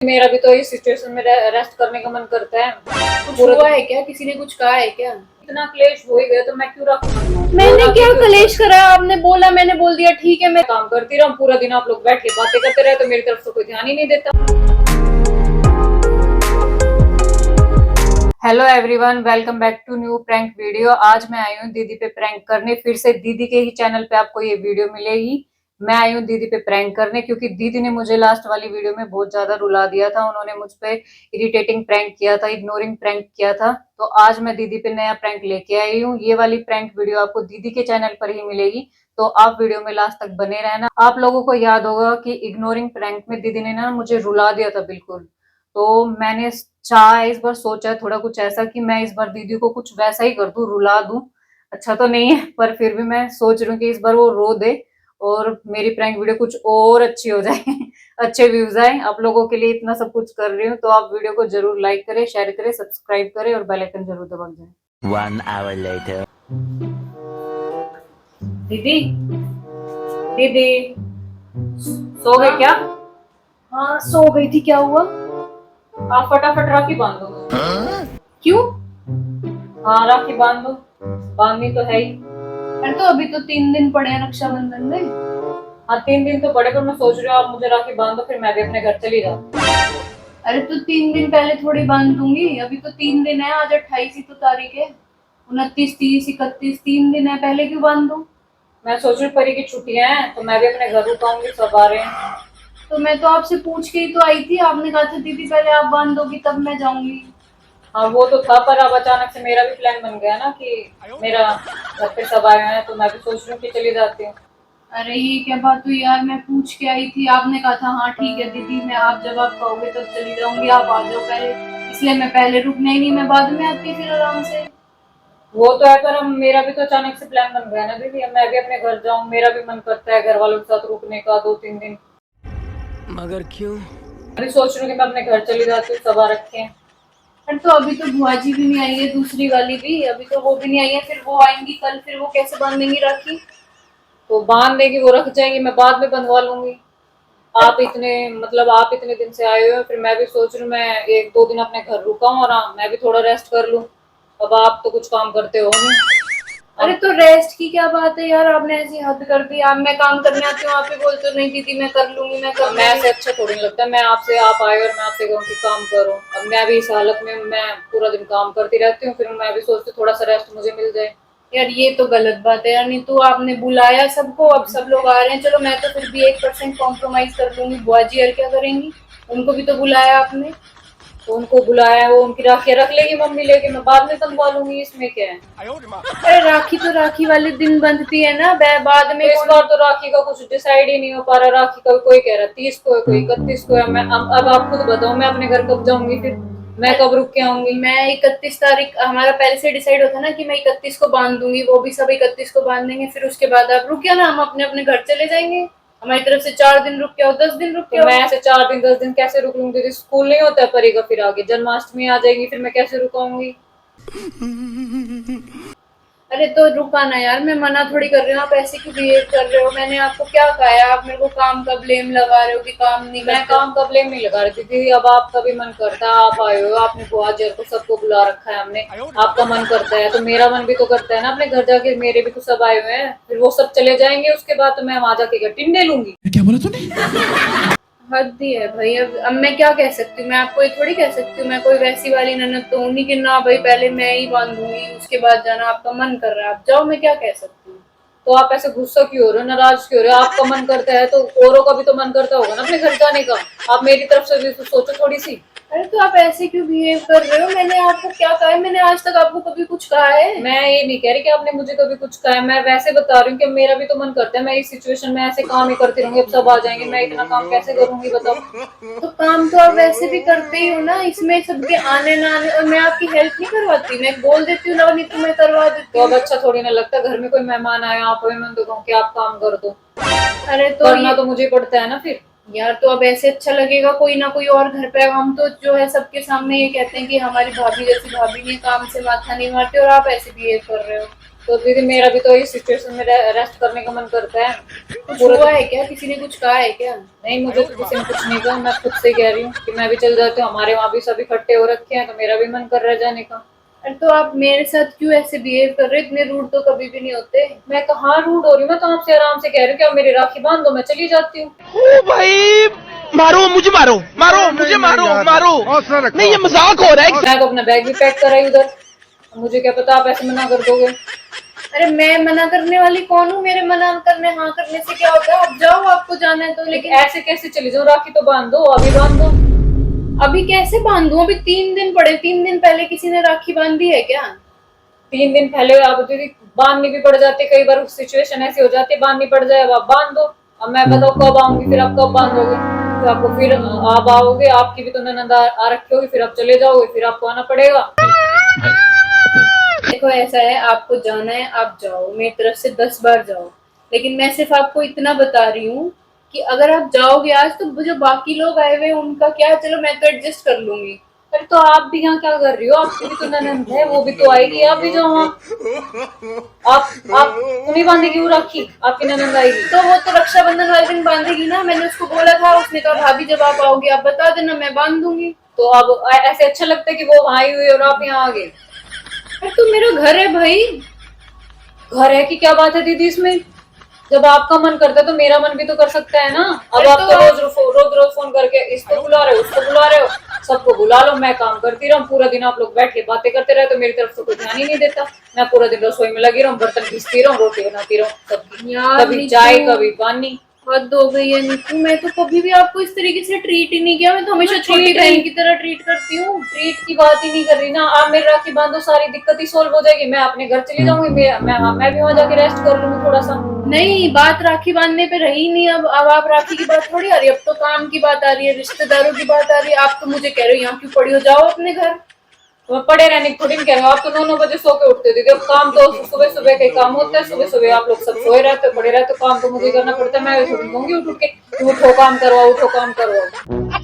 मेरा भी तो इस सिचुएशन में रेस्ट करने का मन करता है। कुछ हुआ है क्या? किसी ने कुछ कहा है क्या? इतना क्लेश हो ही गया तो मैं क्यों रखूं? मैंने क्या कलेश करा? आपने बोला, मैंने बोल दिया ठीक है। मैं काम करती रहूं पूरा दिन, आप लोग बैठ के बातें करते रहे तो मेरी तरफ से कोई ध्यान ही नहीं देता। Hello everyone, welcome back to new prank video. आज मैं आई हूँ दीदी पे प्रैंक करने। फिर से दीदी के ही चैनल पे आपको ये वीडियो मिलेगी। मैं आई हूँ दीदी पे प्रैंक करने क्योंकि दीदी ने मुझे लास्ट वाली वीडियो में बहुत ज्यादा रुला दिया था। उन्होंने मुझ पे इरिटेटिंग प्रैंक किया था, इग्नोरिंग प्रैंक किया था। तो आज मैं दीदी पे नया प्रैंक लेके आई हूँ। ये वाली प्रैंक वीडियो आपको दीदी के चैनल पर ही मिलेगी, तो आप वीडियो में लास्ट तक बने रहना। आप लोगों को याद होगा कि इग्नोरिंग प्रैंक में दीदी ने ना मुझे रुला दिया था बिल्कुल। तो मैंने चाहा इस बार, सोचा थोड़ा कुछ ऐसा कि मैं इस बार दीदी को कुछ वैसा ही कर दूं, रुला दूं। अच्छा तो नहीं है, पर फिर भी मैं सोच रही हूँ कि इस बार वो रो दे और मेरी प्रैंक वीडियो कुछ और अच्छी हो जाए अच्छे व्यूज आए। आप लोगों के लिए इतना सब कुछ कर रही हूँ, तो आप वीडियो को जरूर लाइक करें, शेयर करें, सब्सक्राइब करें और बेल आइकन जरूर दबा दें। 1 hour later. दीदी, दीदी सो गए क्या? हाँ, सो गई थी। क्या हुआ? आप फटाफट राखी बांध दो। क्यों? हाँ राखी बांध दो, बांधनी तो है ही। अरे तो अभी तो 3 दिन पड़े हैं रक्षाबंधन में। हाँ 3 दिन तो बड़े, पर मैं सोच रही हूँ आप मुझे राखी बांध दो, फिर मैं भी अपने घर चली जाऊँ। अरे तो 3 दिन पहले थोड़ी बांध दूंगी। अभी तो 3 दिन है। आज 28 ही तो तारीख है। 29, 30, 31, 3 दिन है। पहले क्यों बांध दूं? मैं सोच रही हूँ परी की छुट्टियां हैं तो मैं भी अपने घर रुकाऊंगी, सब आ रहे हैं। तो मैं तो आपसे पूछ के ही तो आई थी। आपने कहा था दीदी पहले आप बांध दोगी तब मैं जाऊंगी। हाँ वो तो था, पर अब अचानक से मेरा भी प्लान बन गया ना कि मेरा घर पे सब आए हुए हैं, तो मैं भी सोच रही हूँ कि चली जाती हूँ। अरे ये क्या बात हुई यार? मैं पूछ के आई थी, आपने कहा था हाँ ठीक है दीदी, मैं आप जब आप कहोगे तब चली जाऊंगी, आप आ जाओ पहले। इसलिए मैं पहले रुकना ही नहीं, मैं बाद में आती फिर आराम से। वो तो है, पर अब मेरा भी तो अचानक से प्लान बन गया ना दीदी। अब मैं भी अपने घर जाऊँ, मेरा भी मन करता है घर वालों के साथ रुकने का 2-3 दिन। मगर क्यों? अभी सोच रही हूँ कि मैं अपने घर चली जाती हूँ, सब आ रखे हैं। अरे तो अभी तो बुआ जी भी नहीं आई है, दूसरी वाली भी अभी तो वो भी नहीं आई है। फिर वो आएंगी कल, फिर वो कैसे बांधेंगी राखी? तो बांध देगी, वो रख जाएंगी, मैं बाद में बंधवा लूंगी। आप इतने दिन से आए हुए हो, फिर मैं भी सोच रही हूँ मैं 1-2 दिन अपने घर रुका हूँ और हाँ, मैं भी थोड़ा रेस्ट कर लूँ। अब आप तो कुछ काम करते हो नहीं। अरे तो रेस्ट की क्या बात है यार? आपने ऐसी हद कर दी। आप, मैं काम करने आती हूँ, आप ही बोलते हो नहीं दीदी मैं कर लूंगी, मैं कर मैं लूंगी। ऐसे अच्छा थोड़ी नहीं लगता, मैं आपसे, आप आए और मैं आपसे कहूँ कि काम करो। अब मैं भी इस हालत में मैं पूरा दिन काम करती रहती हूँ, फिर मैं भी सोचती हूँ थोड़ा सा रेस्ट मुझे मिल जाए। यार ये तो गलत बात है यार। नहीं तो आपने बुलाया सबको, अब सब लोग आ रहे हैं। चलो मैं तो फिर भी 1% कॉम्प्रोमाइज कर लूंगी। बुआ जी और क्या करेंगी? उनको भी तो बुलाया आपने। तो उनको बुलाया, वो उनकी राखियाँ रख लेगी मम्मी लेके, मैं बाद में संभवा लूंगी, इसमें क्या है। अरे राखी तो राखी वाले दिन बंधती है ना, बाद में तो इस कौन? बार तो राखी का कुछ डिसाइड ही नहीं हो पा रहा। राखी का कोई कह रहा 30 को है, कोई 31 को है। मैं अब आप खुद बताओ, मैं अपने घर कब जाऊंगी, फिर मैं कब रुक के आऊंगी। मैं 31 तारीख, हमारा पहले से डिसाइड होता ना कि मैं 31 को बांध दूंगी, वो भी सब 31 को बांध देंगे। फिर उसके बाद आप रुक ना, हम अपने अपने घर चले जाएंगे। हमारी तरफ से 4 दिन रुक के आओ, 10 दिन रुक के तो आओ। मैं ऐसे 4 दिन 10 दिन कैसे रुक लूंगी? स्कूल नहीं होता है परी का, फिर आगे जन्माष्टमी आ जाएगी, फिर मैं कैसे रुकाऊंगी? अरे तो रुका ना यार, मैं मना थोड़ी कर रही हूँ। आप ऐसे क्यों बिहेव कर रहे हो? मैंने आपको क्या कहा है? आप मेरे को काम का ब्लेम लगा रहे हो कि काम नहीं मैं करते। काम का ब्लेम नहीं लगा रही थी। अब आपका भी मन करता है, आप आए हो, आपने बुआ जी को सबको बुला रखा है हमने, आपका मन करता है तो मेरा मन भी तो करता है ना अपने घर जाके। मेरे भी तो सब आए हुए हैं, फिर वो सब चले जाएंगे, उसके बाद तो मैं वहां जाके टिंडे लूंगी। क्या बोला तूने? हद ही है भाई। अब मैं क्या कह सकती हूँ? मैं आपको ये थोड़ी कह सकती हूँ, मैं कोई वैसी वाली ननद तो हूँ नहीं कि ना भाई पहले मैं ही बांधूंगी उसके बाद जाना। आपका मन कर रहा है आप जाओ, मैं क्या कह सकती हूँ? तो आप ऐसे गुस्सा क्यों हो रहे हो, नाराज क्यों हो रहे हो? आपका मन करता है तो औरों का भी तो मन करता होगा ना अपने घर जाने का। आप मेरी तरफ से भी तो सोचो थोड़ी सी। अरे तो आप ऐसे क्यों बिहेव कर रहे हो? मैंने आपको क्या कहा है? मैंने आज तक आपको कभी कुछ कहा है? मैं ये नहीं कह रही कि आपने मुझे कभी कुछ कहा है, मैं वैसे बता रही हूँ कि मेरा भी तो मन करता है। मैं इस सिचुएशन में ऐसे काम ही करती रहूंगी, अब सब आ जाएंगे, मैं इतना काम कैसे करूंगी बताओ। तो काम तो आप वैसे भी करते ही हो ना, इसमें सबके आने ना आने। और मैं आपकी हेल्प नहीं करवाती, मैं बोल देती हूँ ना, नहीं तो मैं करवा देती तो हूँ। अब अच्छा थोड़ी ना लगता, घर में कोई मेहमान आया आप, मैं तो कहूँ कि आप काम कर दो, अरे तो करना तो मुझे पड़ता है ना फिर। यार तो अब ऐसे अच्छा लगेगा? कोई ना कोई और घर पे, हम तो जो है सबके सामने ये कहते हैं कि हमारी भाभी जैसी भाभी नहीं, काम से माथा नहीं मारते, और आप ऐसे बिहेव कर रहे हो। तो दीदी मेरा भी तो इस सिचुएशन में रेस्ट करने का मन करता है। कुछ हुआ है क्या? किसी ने कुछ कहा है क्या? नहीं, मुझे तो किसी ने कुछ नहीं कहा, मैं खुद से कह रही हूँ कि मैं भी चल जाती हूँ। हमारे वहाँ भी सभी इकट्ठे हो रखे हैं, तो मेरा भी मन कर रहा है जाने का। अरे तो आप मेरे साथ क्यों ऐसे बिहेव कर रहे? इतने रूड तो कभी भी नहीं होते। मैं कहाँ रूड हो रही हूँ, मैं तो आपसे आराम से कह रही हूँ कि आप मेरी राखी बांध दो, मैं चली जाती हूँ। ओ भाई, मारो मुझे, मारो मारो मुझे, मारो मारो, नहीं ये मजाक हो रहा है। मैं तो अपना बैग भी पैक कराई उधर, मुझे क्या पता आप ऐसे मना कर दोगे। अरे मैं मना करने वाली कौन हूँ? मेरे मना करने हाँ करने से क्या होता है? आप जाओ, आपको जाना है तो। लेकिन ऐसे कैसे चली जाऊँ? राखी तो बांध दो, अभी बांध दो। अभी कैसे बांधूं? अभी 3 दिन पड़े। 3 दिन पहले किसी ने राखी बांधी है क्या? 3 दिन पहले आप दीदी बांधनी भी पड़ जाती, कई बार सिचुएशन ऐसी हो जाती है बांधनी पड़ जाए, अब आप बांध दो। अब मैं बताओ कब आऊंगी, फिर आप कब बांधोगे? फिर आपको फिर आप आओगे, आपकी भी तो ननद आ रखी होगी, फिर आप चले जाओगे, फिर आपको आना पड़ेगा। देखो ऐसा है, आपको जाना है आप जाओ, मेरी तरफ से 10 बार जाओ, लेकिन मैं सिर्फ आपको इतना बता रही हूँ कि अगर आप जाओगे आज तो जो बाकी लोग आए हुए हैं उनका क्या? चलो मैं तो एडजस्ट कर लूंगी। अरे तो आप भी यहाँ क्या कर रही हो? आपकी भी तो ननद है, वो भी तो आएगी, आप भी जाओ वहाँ। आप नहीं बांधेगी वो राखी? आपकी ननद आएगी तो वो तो रक्षाबंधन वाले दिन बांधेगी ना। मैंने उसको बोला था, उसने कहा भाभी जब आप आओगे आप बता देना, मैं बांध दूंगी। तो अब ऐसे अच्छा लगता है कि वो वहां आई हुई और आप यहाँ आ गए? अरे तो मेरा घर है भाई। घर है कि क्या बात है दीदी इसमें? जब आपका मन करता है तो मेरा मन भी तो कर सकता है ना। अब अरे आप तो तो रोज फोन करके इसको बुला रहे हो, उसको बुला रहे हो, सबको बुला लो, मैं काम करती रहूं पूरा दिन, आप लोग बैठ के बातें करते रहे, तो मेरी तरफ से कोई ध्यान ही नहीं देता। मैं पूरा दिन रसोई में लगी रहूं, बर्तन घिसती रहूं, रोटी बनाती रहूं सबकी, यार कभी चाय कभी पानी। हद हो गई है नीतू, मैं तो कभी भी आपको इस तरीके से ट्रीट ही नहीं किया। मैं तो हमेशा छोटी बहन की तरह ट्रीट करती हूँ। ट्रीट की बात ही नहीं कर रही ना आप। मेरी राखी बांधो, सारी दिक्कत ही सोल्व हो जाएगी, मैं अपने घर चली जाऊंगी, मैं भी वहां जाके रेस्ट कर लूंगी थोड़ा सा। नहीं, बात राखी बांधने पे रही नहीं। अब आप राखी की बात थोड़ी आ रही है, अब तो काम की बात आ रही है, रिश्तेदारों की बात आ रही है। आप तो मुझे कह रहे हो यहाँ क्यों पड़ी हो, जाओ अपने घर। तो मैं पड़े रहने की थोड़ी नहीं कह रही हूँ, आप तो 9-9 बजे सो के उठते थे। अब काम तो सुबह सुबह के काम होता है, सुबह सुबह आप लोग सब सोए रहते हो, पड़े रहते हो, काम तो मुझे करना पड़ता है। मैं थोड़ी कहूंगी उठ के उठो काम करवाओ, उठो काम करवाओ।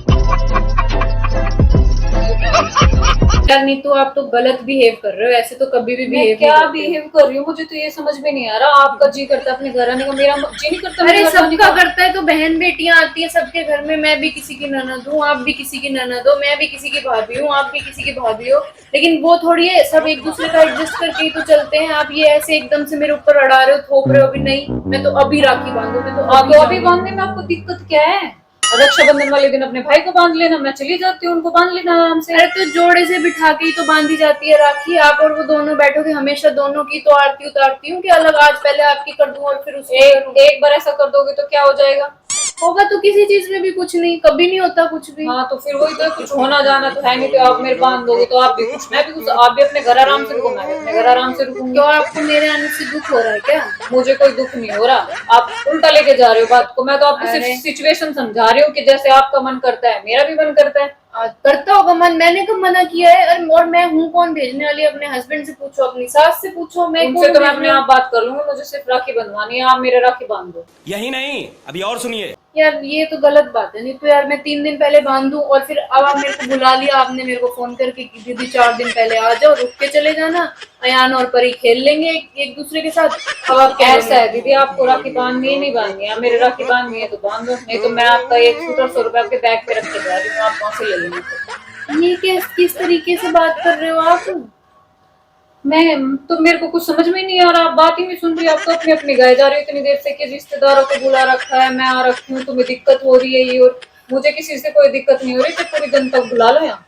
यार नीतू, आप तो गलत बिहेव कर रहे हो, ऐसे तो कभी भी मैं बिहेव क्या बिहेव कर रही हूँ? मुझे तो ये समझ में नहीं आ रहा। आपका जी करता है अपने घर आने का, मेरा जी नहीं करता। अरे सबका करता है, तो बहन बेटियां आती है सबके घर में। मैं भी किसी की ननद हूँ, आप भी किसी की ननद हो, मैं भी किसी की भाभी हूँ, आप भी किसी की भाभी हो। लेकिन वो थोड़ी है, सब एक दूसरे का एडजस्ट करके ही तो चलते हैं। आप ये ऐसे एकदम से मेरे ऊपर अड़ा रहे हो, थोप रहे हो। अभी नहीं, मैं तो अभी राखी बांधू, मैं तो अभी बांधने में आपको दिक्कत क्या है? रक्षाबंधन वाले दिन अपने भाई को बांध लेना, मैं चली जाती हूँ, उनको बांध लेना आराम से। अरे तो जोड़े से बिठा के ही तो बांधी जाती है राखी। आप और वो दोनों बैठोगे, हमेशा दोनों की तो आरती उतारती हूँ कि अलग, आज पहले आपकी कर दूं और फिर उसकी करूं। एक बार ऐसा कर दोगे तो क्या हो जाएगा? होगा तो किसी चीज में भी कुछ नहीं, कभी नहीं होता कुछ भी। हाँ तो फिर वही तो, कुछ होना जाना तो है नहीं। तो आप मेरे बांध दोगे तो आप भी कुछ, मैं भी कुछ, आप भी अपने घर आराम से रुको, मैं भी अपने घर आराम से रुकूंगी। तो आपको मेरे आने से दुख हो रहा है क्या? मुझे कोई दुख नहीं हो रहा, आप उल्टा लेके जा रहे हो बात को। मैं तो आपको सिर्फ सिचुएशन समझा रही हूँ कि जैसे आपका मन करता है मेरा भी मन करता है। करता होगा मन, मैंने कब मना किया है? और मैं हूँ कौन भेजने वाली? अपने हस्बैंड से पूछो, अपनी सास से पूछो, मैं उनसे तो मैं अपने आप बात कर लूंगी, मुझे सिर्फ राखी बंधवानी है, आप मेरे राखी बांध दो। यही नहीं, अभी और सुनिए। यार ये तो गलत बात है। नहीं तो यार मैं 3 दिन पहले बांधूं और फिर अब आप मेरे को बुला लिया, आपने मेरे को फोन करके कि दीदी 4 दिन पहले आ जाओ, रुक के चले जाना, अयान और परी खेल लेंगे एक दूसरे के साथ। अब आप ऐसा है दीदी, आपको राखी बांधनी है नहीं बांधनी है? मेरे राखी बांधनी है तो बांध दो, नहीं तो मैं आपका 100 रुपए आपके बैग पे रख के जा रही हूँ, आप वहां से ले लेंगे। ये किस तरीके से बात कर रहे हो आप? मैं तो, मेरे को कुछ समझ में नहीं आ रहा, आप बात ही नहीं सुन रही। आप तो अपनी अपनी गाय जा रही हो इतनी देर से कि रिश्तेदारों को बुला रखा है, मैं आ रखी हूँ, तुम्हें दिक्कत हो रही है ये, और मुझे किसी से कोई दिक्कत नहीं हो रही। तो पूरी जनता को बुला लो यहाँ,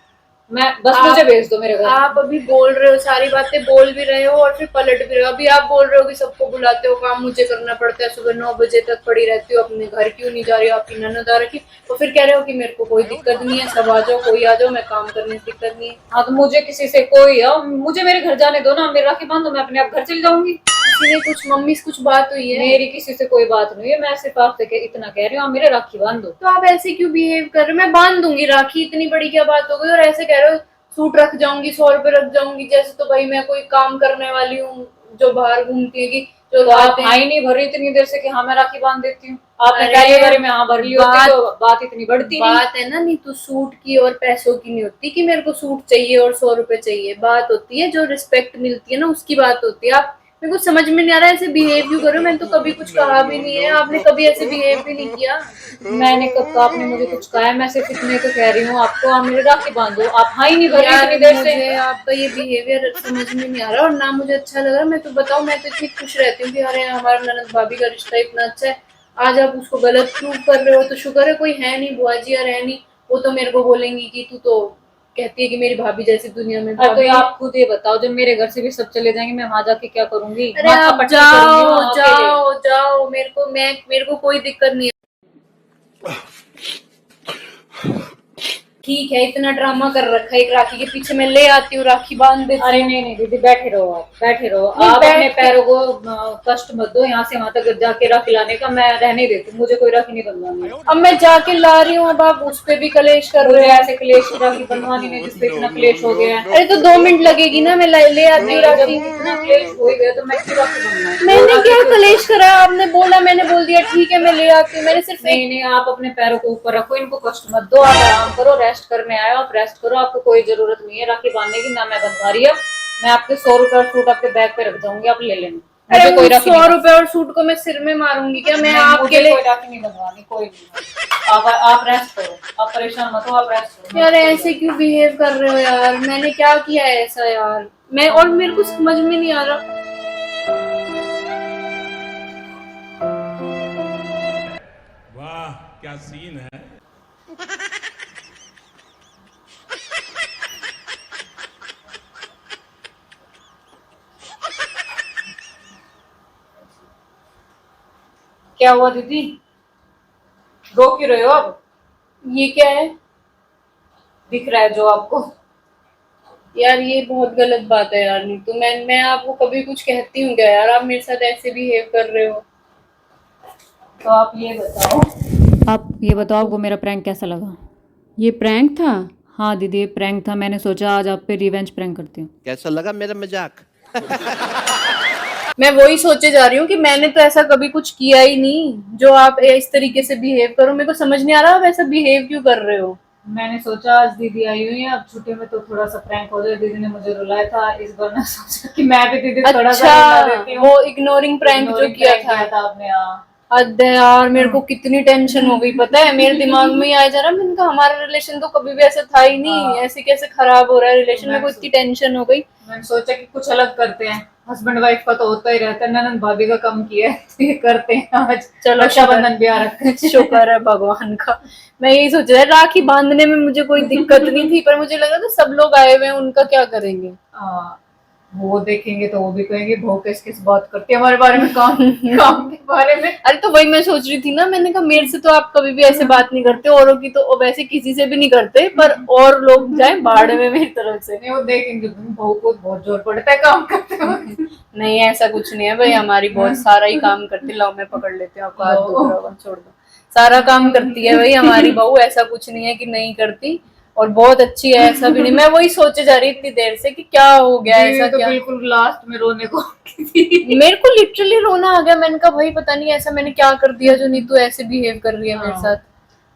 मैं बस मुझे भेज दो मेरे घर। आप अभी बोल रहे हो, सारी बातें बोल भी रहे हो और फिर पलट भी रहे हो। अभी आप बोल रहे हो कि सबको बुलाते हो, काम मुझे करना पड़ता है, सुबह 9 बजे तक पड़ी रहती हो, अपने घर क्यों नहीं जा रही हो, आपकी ननद आ रखी, तो फिर कह रहे हो कि मेरे को कोई दिक्कत नहीं है, सब आ जाओ, कोई आ जाओ, मैं काम करने से दिक्कत नहीं है। हाँ तो मुझे किसी से कोई मुझे मेरे घर जाने दो ना, मेरी राखी बांधो, मैं अपने आप घर चली जाऊंगी। किसी ने कुछ, मम्मी से कुछ बात हुई है? मेरी किसी से कोई बात नहीं है, मैं सिर्फ आपसे इतना कह रही हूँ, आप मेरे राखी बांध दो। तो आप ऐसे क्यों बिहेव कर रहे हो? मैं बांध दूंगी राखी, इतनी बड़ी क्या बात हो गई? और ऐसे कह रहे हो सूट रख जाऊंगी, 100 रुपए रख जाऊंगी, जैसे तो भाई मैं कोई काम करने वाली हूँ जो बाहर घूमती है कि जो तो आप हाँ ही नहीं भर रही इतनी देर से कि हाँ मैं राखी बांध देती हूँ। आपने अरे पहली बार में हाँ भर ली होती तो बात इतनी बढ़ती नहीं। बात है ना नीतू, सूट की और पैसों की नहीं होती कि मेरे को सूट चाहिए और 100 रुपए चाहिए। बात होती है जो रिस्पेक्ट मिलती है ना, उसकी बात होती है। आप मेरे को समझ में नहीं आ रहा है ऐसे बिहेव क्यों कर रहे हो। मैंने तो कभी कुछ कहा भी नहीं है, आपने कभी ऐसे बिहेव भी नहीं किया। मैंने कब कहा आपने मुझे कुछ कहा है? मैं सिर्फ इतने तो कह रही हूँ आपको, आप मेरे राखी बांधो। आप हाँ ही नहीं भर रही यार इतनी देर से। मुझे आपका ये बिहेवियर समझ में नहीं आ रहा और ना मुझे अच्छा लग रहा। मैं तो बताऊं, मैं तो इतनी खुश रहती हूँ कि अरे हमारा ननद भाभी का रिश्ता इतना अच्छा है। आज आप उसको गलत प्रूव कर रहे हो, तो शुक्र है कोई है नहीं, बुआ जी और है नहीं, वो तो मेरे को बोलेंगी कि तू तो कहती है कि मेरी भाभी जैसी दुनिया में अरे भाभी तो है। आप खुद ये बताओ, जब मेरे घर से भी सब चले जाएंगे मैं वहां जाके क्या करूंगी? अरे माथा आप पट्टी करूंगी जाओ वहां अकेले। जाओ जाओ, मेरे को कोई दिक्कत नहीं है। ठीक है, इतना ड्रामा कर रखा है एक राखी के पीछे, मैं ले आती हूँ, राखी बांध देती अरे हूँ। नहीं नहीं दीदी, बैठे रहो, आप बैठे रहो। नहीं, आप बैठ अपने के- पैरों को कष्ट मत दो। यहाँ से वहां तक जाके राखी लाने का मैं रहने देती हूँ। मुझे कोई राखी नहीं बनवानी। अब मैं जाके ला रही हूँ, अब आप उस पे भी कलेश कर मुझे रहे हो। ऐसे क्लेश की राखी बनवानी नहीं जिसपे इतना क्लेश हो गया है। अरे तो 2 मिनट लगेगी ना, मैं ले आती हूँ नहीं, जब राखी। इतना क्लेश हो ही गया तो मैं क्यों राखी बनवाऊं? मैंने क्या कलेश करा? आपने बोला, मैंने बोल दिया ठीक है मैं ले आती हूँ। मैंने सिर्फ नहीं नहीं, आप अपने पैरों को ऊपर रखो, इनको कष्ट मत दो। आप आराम करो, रेस्ट करने आए हो, आप रेस्ट करो। आपको कोई जरूरत नहीं है राखी बांधने की, ना मैं बंधवा रही हूँ। मैं आपके 100 रुपए सूट आपके बैग पे रख दूंगी, आप ले लेना। मुझे अरे कोई राखी 100 नहीं रुपए और सूट को मैं सिर में मारूंगी क्या? मैं नहीं, आपके मुझे लिए कोई राखी नहीं बनवानी, कोई नहीं। आप रेस्ट करो, आप परेशान मत हो, आप रेस्ट करो। यार ऐसे क्यों बिहेव कर रहे हो यार? मैंने क्या किया है ऐसा यार? मैं और मेरे को समझ में नहीं आ रहा। वाह क्या सीन है। क्या हुआ दीदी, रो क्यों रहे हो? अब ये क्या है दिख रहा है जो आपको? यार? ये बहुत गलत बात है यार नीतू। मैं आपको कभी कुछ कहती हूँ क्या यार? आप मेरे साथ ऐसे बिहेव कर रहे हो। तो आप ये बताओ, आपको मेरा प्रैंक कैसा लगा? ये प्रैंक था? हाँ दीदी, ये प्रैंक था। मैंने सोचा आज आप पे रिवेंज प्रैंक करती हूँ। कैसा लगा मेरा मजाक? मैं वही सोचे जा रही हूँ कि मैंने तो ऐसा कभी कुछ किया ही नहीं जो आप इस तरीके से बिहेव करो। मेरे को समझ नहीं आ रहा आप ऐसा बिहेव क्यों कर रहे हो। मैंने सोचा आज दीदी आई हुई है, अब छुट्टी में तो थोड़ा सा प्रैंक हो जाए। दीदी ने मुझे रुलाया था, इस बार मैं सोचा कि मैं भी दीदी को थोड़ा सा रुला अच्छा, देती हूँ। वो इग्नोरिंग प्रैंक जो Ignoring किया prank था। था आपने। हाँ अरे यार मेरे को कितनी टेंशन हो गई पता है। मेरे दिमाग में ही आया जा रहा, मैंने कहा हमारा रिलेशन तो कभी भी ऐसा था ही नहीं, हाँ। ऐसे कैसे खराब हो रहा है रिलेशन। मेरे को मैं इतनी टेंशन हो गई। मैंने सोचा कि कुछ अलग करते हैं। हस्बैंड वाइफ का तो होता ही रहता है, ननद भाभी का कम किया है तो ये करते हैं आज। चलो रक्षाबंधन भी आ रखा है। शुक्र है भगवान का। मैं यही सोच रहा राखी बांधने में मुझे कोई दिक्कत नहीं थी, पर मुझे लग रहा था सब लोग आए हुए हैं, उनका क्या करेंगे। हाँ, वो देखेंगे तो वो भी कहेंगे भौ किस किस बात करती है हमारे बारे में, काम काम के बारे में। अरे तो वही मैं सोच रही थी ना, मैंने कहा मेरे से तो आप कभी भी ऐसे बात नहीं करते, औरों की तो वैसे किसी से भी नहीं करते, पर और लोग जाए बाढ़ में मेरी तरफ से। नहीं, वो देखेंगे बहू को बहुत जोर पड़ता है काम करते वक्त। नहीं ऐसा कुछ नहीं है भाई, हमारी बहुत सारा ही काम करती। लाओ मैं पकड़ लेती हूँ आपको, हाथ दुख रहा होगा, छोड़ दो। सारा काम करती है भाई हमारी बहू, ऐसा कुछ नहीं है कि नहीं करती, और बहुत अच्छी है, ऐसा भी नहीं। मैं वही सोचे जा रही इतनी देर से कि क्या हो गया दीदी ऐसा तो क्या। बिल्कुल लास्ट में रोने को थी। मेरे को लिटरली रोना आ गया। मैंने कहा भाई पता नहीं ऐसा मैंने क्या कर दिया जो नीतू ऐसे बिहेव कर रही है मेरे साथ।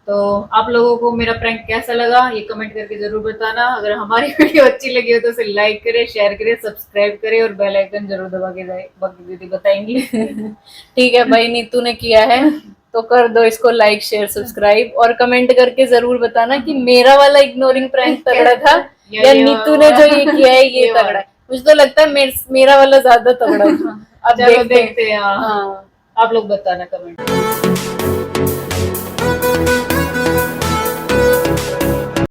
तो आप लोगों को मेरा प्रैंक कैसा लगा ये कमेंट करके जरूर बताना। अगर हमारी वीडियो अच्छी लगी हो तो उसे लाइक करें, शेयर करें, सब्सक्राइब करें और बेल आइकन जरूर दबा के जाए। बाकी दीदी बताएंगी। ठीक है भाई, नीतू ने किया है तो कर दो इसको लाइक शेयर सब्सक्राइब, और कमेंट करके जरूर बताना कि मेरा वाला इग्नोरिंग प्रैंक तगड़ा था या नीतू ने जो ये किया है ये तगड़ा है। मुझे तो लगता है मेरा वाला ज्यादा तगड़ा है। अब चलो देखते हैं। देखते हैं। हाँ, हाँ आप लोग बताना कमेंट।